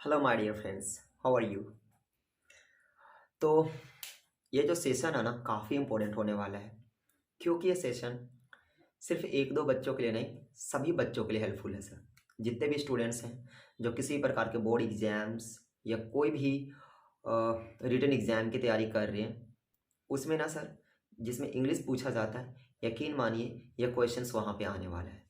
Hello my dear friends, how are you. तो ये जो सेशन है ना, काफ़ी इम्पोर्टेंट होने वाला है, क्योंकि ये सेशन सिर्फ एक दो बच्चों के लिए नहीं, सभी बच्चों के लिए हेल्पफुल है सर। जितने भी स्टूडेंट्स हैं जो किसी प्रकार के बोर्ड एग्जाम्स या कोई भी रिटन एग्ज़ाम की तैयारी कर रहे हैं, उसमें ना सर, जिसमें इंग्लिश पूछा जाता है, यकीन मानिए ये क्वेश्चंस वहाँ पे आने वाला है।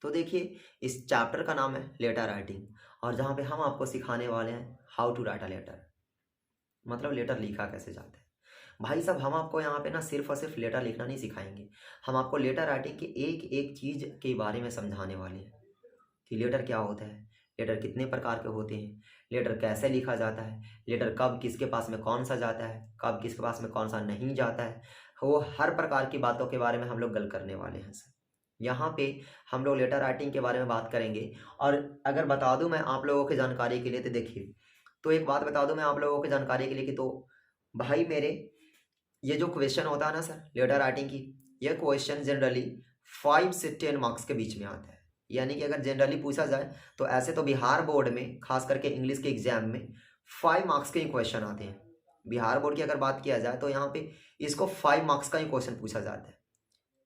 तो देखिए, इस चैप्टर का नाम है लेटर राइटिंग, और जहाँ पे हम आपको सिखाने वाले हैं how to write a letter, मतलब लेटर लिखा कैसे जाता है। भाई साहब, हम आपको यहाँ पे ना सिर्फ और सिर्फ लेटर लिखना नहीं सिखाएंगे, हम आपको लेटर राइटिंग की एक एक चीज़ के बारे में समझाने वाले हैं कि लेटर क्या होता है, लेटर कितने प्रकार के होते हैं, लेटर कैसे लिखा जाता है, लेटर कब किसके पास में कौन सा जाता है, कब किसके पास में कौन सा नहीं जाता है। वो हर प्रकार की बातों के बारे में हम लोग गल करने वाले हैं सर। यहाँ पे हम लोग लेटर राइटिंग के बारे में बात करेंगे। और अगर बता दूं मैं आप लोगों की जानकारी के लिए, तो देखिए, तो एक बात बता दूं मैं आप लोगों की जानकारी के लिए कि तो भाई मेरे, ये जो क्वेश्चन होता है ना सर लेटर राइटिंग की, ये क्वेश्चन जनरली 5 से 10 मार्क्स के बीच में आता है। यानी कि अगर जनरली पूछा जाए तो ऐसे तो बिहार बोर्ड में खास करके इंग्लिश के एग्जाम में 5 मार्क्स के ही क्वेश्चन आते हैं। बिहार बोर्ड की अगर बात किया जाए तो यहाँ पे इसको 5 मार्क्स का ही क्वेश्चन पूछा जाता है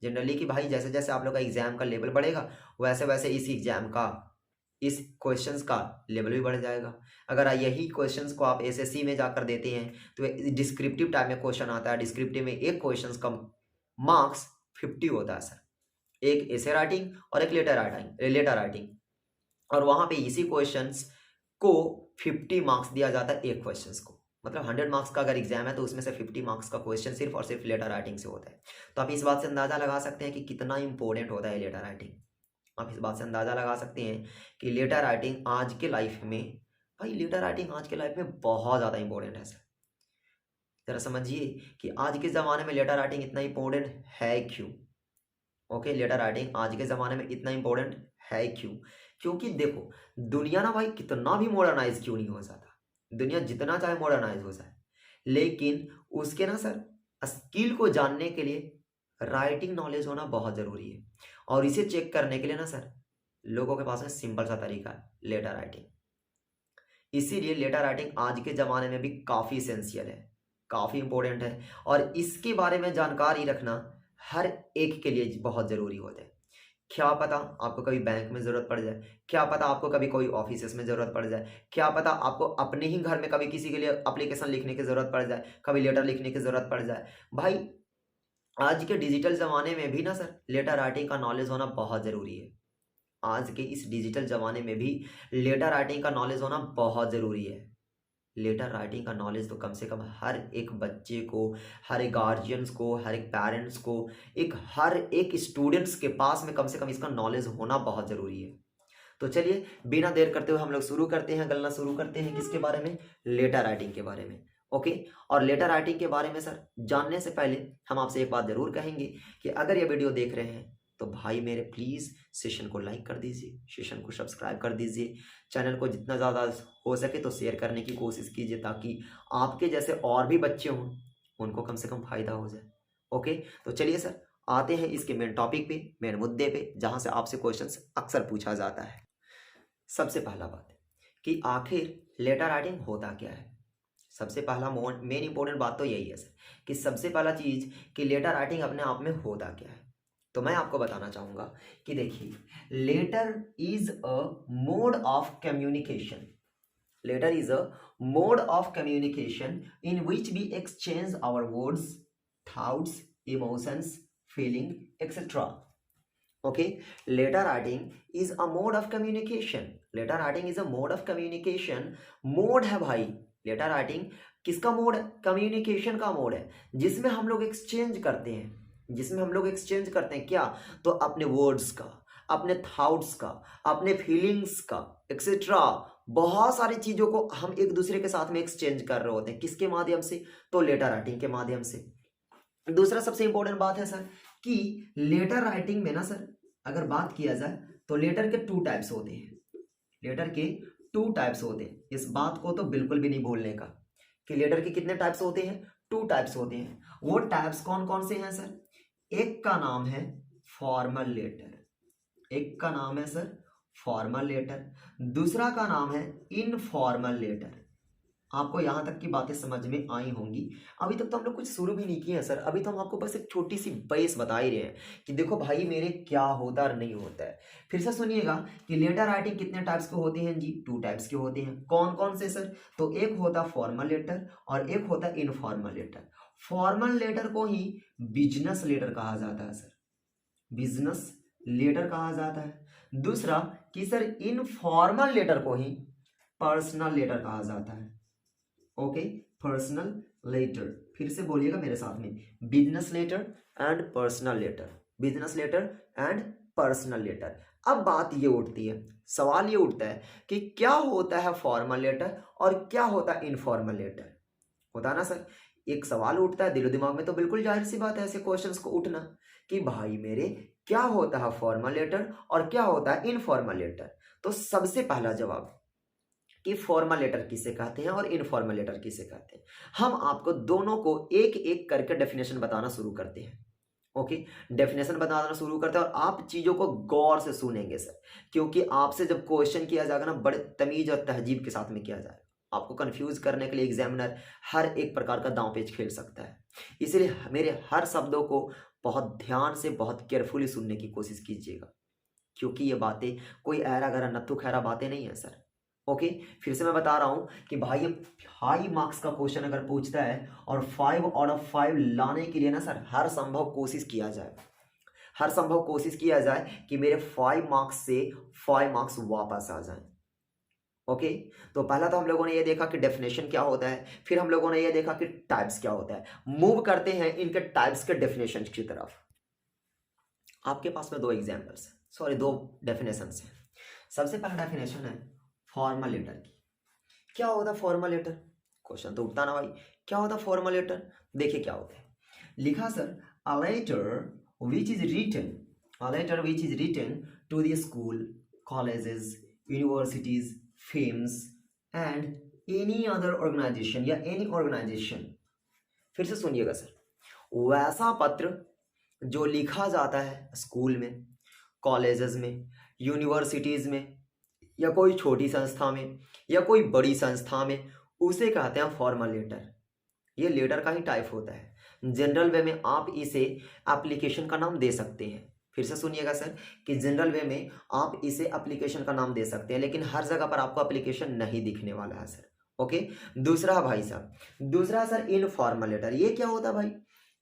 जनरली। कि भाई जैसे जैसे आप लोग का एग्जाम का लेवल बढ़ेगा, वैसे वैसे इस एग्जाम का, इस क्वेश्चंस का लेवल भी बढ़ जाएगा। अगर यही क्वेश्चंस को आप एसएससी में जाकर देते हैं तो डिस्क्रिप्टिव टाइप में क्वेश्चन आता है। डिस्क्रिप्टिव में एक क्वेश्चंस का मार्क्स 50 होता है सर, एक एसे राइटिंग और एक लेटर राइटिंग। और वहां पे इसी क्वेश्चंस को 50 मार्क्स दिया जाता है एक क्वेश्चंस को। मतलब 100 मार्क्स का अगर एग्जाम है तो उसमें से 50 मार्क्स का क्वेश्चन सिर्फ और सिर्फ लेटर राइटिंग से होता है। तो आप इस बात से अंदाजा लगा सकते हैं कि कितना इंपॉर्टेंट होता है लेटर राइटिंग। आप इस बात से अंदाजा लगा सकते हैं कि लेटर राइटिंग आज के लाइफ में, भाई लेटर राइटिंग आज के लाइफ में बहुत ज़्यादा इंपॉर्टेंट है सर। जरा समझिए कि आज के ज़माने में लेटर राइटिंग इतना इंपॉर्टेंट है क्यों। ओके, लेटर राइटिंग आज के ज़माने में इतना इंपॉर्टेंट है क्यों? क्योंकि देखो, दुनिया ना भाई कितना भी मॉडर्नाइज क्यों नहीं हो जाता, दुनिया जितना चाहे मॉडर्नाइज हो जाए, लेकिन उसके ना सर स्किल को जानने के लिए राइटिंग नॉलेज होना बहुत ज़रूरी है। और इसे चेक करने के लिए ना सर, लोगों के पास में सिंपल सा तरीका है, लेटर राइटिंग। इसीलिए लेटर राइटिंग आज के ज़माने में भी काफ़ी इसेंशियल है, काफ़ी इंपॉर्टेंट है। और इसके बारे में जानकारी रखना हर एक के लिए बहुत ज़रूरी होता है। क्या पता आपको कभी बैंक में ज़रूरत पड़ जाए, क्या पता आपको कभी कोई ऑफिस में ज़रूरत पड़ जाए, क्या पता आपको अपने ही घर में कभी किसी के लिए एप्लीकेशन लिखने की ज़रूरत पड़ जाए, कभी लेटर लिखने की ज़रूरत पड़ जाए। भाई आज के डिजिटल ज़माने में भी ना सर लेटर राइटिंग का नॉलेज होना बहुत ज़रूरी है। आज के इस डिजिटल ज़माने में भी लेटर राइटिंग का नॉलेज होना बहुत ज़रूरी है। लेटर राइटिंग का नॉलेज तो कम से कम हर एक बच्चे को, हर एक गार्जियंस को, हर एक पेरेंट्स को, हर एक स्टूडेंट्स के पास में कम से कम इसका नॉलेज होना बहुत ज़रूरी है। तो चलिए बिना देर करते हुए हम लोग शुरू करते हैं, गलना शुरू करते हैं किसके बारे में, लेटर राइटिंग के बारे में। ओके, और लेटर राइटिंग के बारे में सर जानने से पहले हम आपसे एक बात ज़रूर कहेंगे कि अगर ये वीडियो देख रहे हैं तो भाई मेरे प्लीज़ सेशन को लाइक कर दीजिए, सेशन को सब्सक्राइब कर दीजिए, चैनल को जितना ज़्यादा हो सके तो शेयर करने की कोशिश कीजिए, ताकि आपके जैसे और भी बच्चे हों, उनको कम से कम फ़ायदा हो जाए। ओके, तो चलिए सर आते हैं इसके मेन टॉपिक पे, मेन मुद्दे पे, जहाँ से आपसे क्वेश्चंस अक्सर पूछा जाता है। सबसे पहला बात कि आखिर लेटर राइटिंग होता क्या है। सबसे पहला मेन इंपॉर्टेंट बात तो यही है सर कि सबसे पहला चीज़ कि लेटर राइटिंग अपने आप में होता क्या है। तो मैं आपको बताना चाहूँगा कि देखिए, letter is a mode of communication. Letter is a mode of communication in which we exchange our words, thoughts, emotions, feeling etcetera. Okay, letter writing is a mode of communication. Letter writing is a mode of communication. Mode है भाई, letter writing किसका mode है, communication का mode है, जिसमें हम लोग exchange करते हैं, जिसमें हम लोग एक्सचेंज करते हैं क्या, तो अपने वर्ड्स का, अपने थॉट्स का, अपने फीलिंग्स का एक्सेट्रा, बहुत सारी चीजों को हम एक दूसरे के साथ में एक्सचेंज कर रहे होते हैं। किसके माध्यम से, तो लेटर राइटिंग के माध्यम से। दूसरा सबसे इंपॉर्टेंट बात है सर कि लेटर राइटिंग में ना सर अगर बात किया जाए तो लेटर के 2 टाइप्स होते हैं। लेटर के 2 टाइप्स होते हैं, इस बात को तो बिल्कुल भी नहीं भूलने का कि लेटर के कितने टाइप्स होते हैं, 2 टाइप्स होते हैं। वो टाइप्स कौन कौन से हैं सर, एक का नाम है फॉर्मल लेटर, एक का नाम है सर फॉर्मल लेटर, दूसरा का नाम है इनफॉर्मल लेटर। आपको यहाँ तक की बातें समझ में आई होंगी। अभी तक तो हम लोग कुछ शुरू भी नहीं किए हैं सर, अभी तो हम आपको बस एक छोटी सी बेस बता ही रहे हैं कि देखो भाई मेरे क्या होता और नहीं होता है। फिर से सुनिएगा कि लेटर राइटिंग कितने टाइप्स के होते हैं जी, 2 टाइप्स के होते हैं। कौन कौन से सर? तो एक होता फॉर्मल लेटर और एक होता इनफॉर्मल लेटर। फॉर्मल लेटर को ही बिजनेस लेटर कहा जाता है सर, बिजनेस लेटर कहा जाता है। दूसरा कि सर इनफॉर्मल लेटर को ही पर्सनल लेटर कहा जाता है। ओके, पर्सनल लेटर, फिर से बोलिएगा मेरे साथ में, business letter and personal letter, business letter and personal letter. अब बात ये उठती है, सवाल ये उठता है कि क्या होता है फॉर्मल लेटर और क्या होता है इनफॉर्मल लेटर। होता है ना सर, एक सवाल उठता है दिलो दिमाग में, तो बिल्कुल जाहिर सी बात है ऐसे क्वेश्चंस को उठना कि भाई मेरे क्या होता है फॉर्मल लेटर और क्या होता है इनफॉर्मल लेटर। तो सबसे पहला जवाब कि फॉर्मल लेटर किसे कहते हैं और इनफॉर्मल लेटर किसे कहते हैं। हम आपको दोनों को एक एक करके डेफिनेशन बताना शुरू करते हैं। ओके, डेफिनेशन बताना शुरू करते हैं और आप चीज़ों को गौर से सुनेंगे सर, क्योंकि आपसे जब क्वेश्चन किया जाएगा ना बड़े तमीज और तहजीब के साथ में किया जाएगा। आपको कंफ्यूज करने के लिए एग्जामिनर हर एक प्रकार का दांव पेच खेल सकता है, इसलिए मेरे हर शब्दों को बहुत ध्यान से बहुत केयरफुली सुनने की कोशिश कीजिएगा, क्योंकि ये बातें कोई ऐरा गैरा नत्थु खैरा बातें नहीं है सर। ओके, फिर से मैं बता रहा हूं कि भाई ये हाई मार्क्स का क्वेश्चन अगर पूछता है और 5 आउट ऑफ 5 लाने के लिए ना सर हर संभव कोशिश किया जाए, हर संभव कोशिश किया जाए कि मेरे 5 मार्क्स से 5 मार्क्स वापस आ जाएं। ओके, तो पहला तो हम लोगों ने ये देखा कि डेफिनेशन क्या होता है, फिर हम लोगों ने ये देखा कि टाइप्स क्या होता है। मूव करते हैं इनके टाइप्स के डेफिनेशन की तरफ। आपके पास में 2 एग्जाम्पल्स, सॉरी 2 डेफिनेशंस हैं। सबसे पहला डेफिनेशन है फॉर्मल लेटर की। क्या होता है फॉर्मल लेटर? क्वेश्चन तो उठता ना भाई, क्या होता है फॉर्मल लेटर? देखिए क्या होता है, लिखा sir a letter which is written, a letter which is written to the school, colleges, universities, films and any other organisation या एनी ऑर्गेनाइजेशन। फिर से सुनिएगा सर, वैसा पत्र जो लिखा जाता है स्कूल में, कॉलेजेस में, यूनिवर्सिटीज में या कोई छोटी संस्था में या कोई बड़ी संस्था में, उसे कहते हैं फॉर्मल लेटर। ये लेटर का ही टाइप होता है। जनरल वे में आप इसे एप्लीकेशन का नाम दे सकते हैं। फिर से सुनिएगा सर कि जनरल वे में आप इसे एप्लीकेशन का नाम दे सकते हैं, लेकिन हर जगह पर आपको एप्लीकेशन नहीं दिखने वाला है सर। ओके, दूसरा भाई साहब, दूसरा सर इनफॉर्मल लेटर। ये क्या होता है भाई?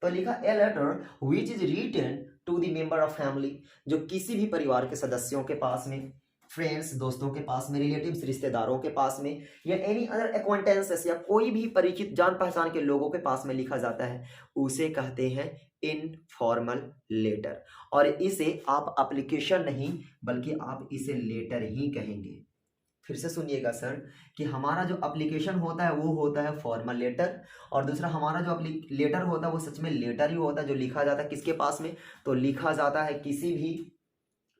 तो लिखा a letter which is written to the member of family, जो किसी भी परिवार के सदस्यों के पास में, फ्रेंड्स दोस्तों के पास में, रिलेटिव्स रिश्तेदारों के पास में, या एनी अदर एक्वांटेंसेस या कोई भी परिचित जान पहचान के लोगों के पास में लिखा जाता है, उसे कहते हैं इनफॉर्मल लेटर। और इसे आप एप्लीकेशन नहीं बल्कि आप इसे लेटर ही कहेंगे। फिर से सुनिएगा सर कि हमारा जो एप्लीकेशन होता है वो होता है फॉर्मल लेटर, और दूसरा हमारा जो लेटर होता है वो सच में लेटर ही होता है, जो लिखा जाता है किसके पास में? तो लिखा जाता है किसी भी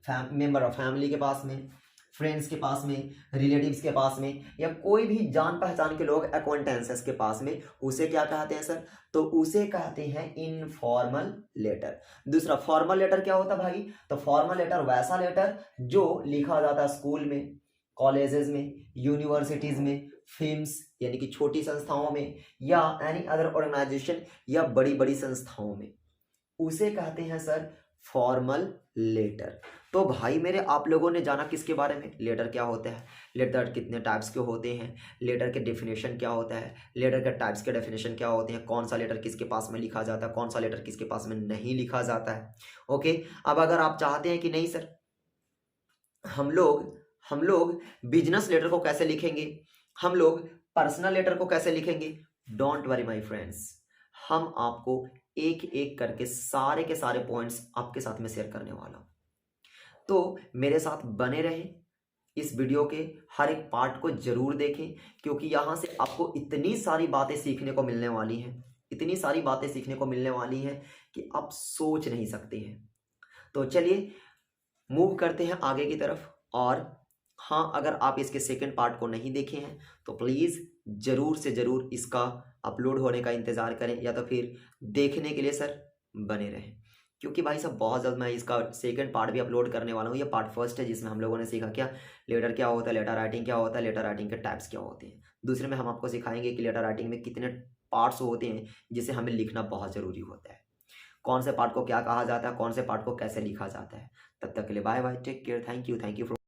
मेंबर ऑफ फैमिली के पास में, फ्रेंड्स के पास में, रिलेटिव्स के पास में, या कोई भी जान पहचान के लोग एक्वांटेंसेस के पास में, उसे क्या कहते हैं सर? तो उसे कहते हैं इनफॉर्मल लेटर। दूसरा फॉर्मल लेटर क्या होता है भाई? तो फॉर्मल लेटर वैसा लेटर जो लिखा जाता है स्कूल में, कॉलेजेस में, यूनिवर्सिटीज में, फिल्म्स यानी कि छोटी संस्थाओं में, या एनी अदर ऑर्गेनाइजेशन या बड़ी बड़ी संस्थाओं में, उसे कहते हैं सर फॉर्मल लेटर। तो भाई मेरे आप लोगों ने जाना किसके बारे में? लेटर क्या होता है, लेटर कितने टाइप्स के होते हैं, लेटर के डेफिनेशन क्या होता है, लेटर के टाइप्स के डेफिनेशन क्या होते हैं, कौन सा लेटर किसके पास में लिखा जाता है, कौन सा लेटर किसके पास में नहीं लिखा जाता है। ओके, अब अगर आप चाहते हैं कि नहीं सर हम लोग बिजनेस लेटर को कैसे लिखेंगे, हम लोग पर्सनल लेटर को कैसे लिखेंगे, डोंट वरी माय फ्रेंड्स, हम आपको एक एक करके सारे के सारे पॉइंट्स आपके साथ में शेयर करने वाला हूं। तो मेरे साथ बने रहें, इस वीडियो के हर एक पार्ट को जरूर देखें, क्योंकि यहाँ से आपको इतनी सारी बातें सीखने को मिलने वाली हैं, इतनी सारी बातें सीखने को मिलने वाली हैं कि आप सोच नहीं सकते हैं। तो चलिए मूव करते हैं आगे की तरफ। और हाँ, अगर आप इसके सेकंड पार्ट को नहीं देखे हैं तो प्लीज़ ज़रूर से ज़रूर इसका अपलोड होने का इंतज़ार करें, या तो फिर देखने के लिए सर बने रहें। क्योंकि भाई साहब बहुत जल्द मैं इसका सेकंड पार्ट भी अपलोड करने वाला हूँ। ये पार्ट फर्स्ट है जिसमें हम लोगों ने सीखा क्या लेटर क्या होता है, लेटर राइटिंग क्या होता है, लेटर राइटिंग के टाइप्स क्या होते हैं। दूसरे में हम आपको सिखाएंगे कि लेटर राइटिंग में कितने पार्ट्स होते हैं जिसे हमें लिखना बहुत ज़रूरी होता है, कौन से पार्ट को क्या कहा जाता है, कौन से पार्ट को कैसे लिखा जाता है। तब तक के लिए bye bye, take care, thank you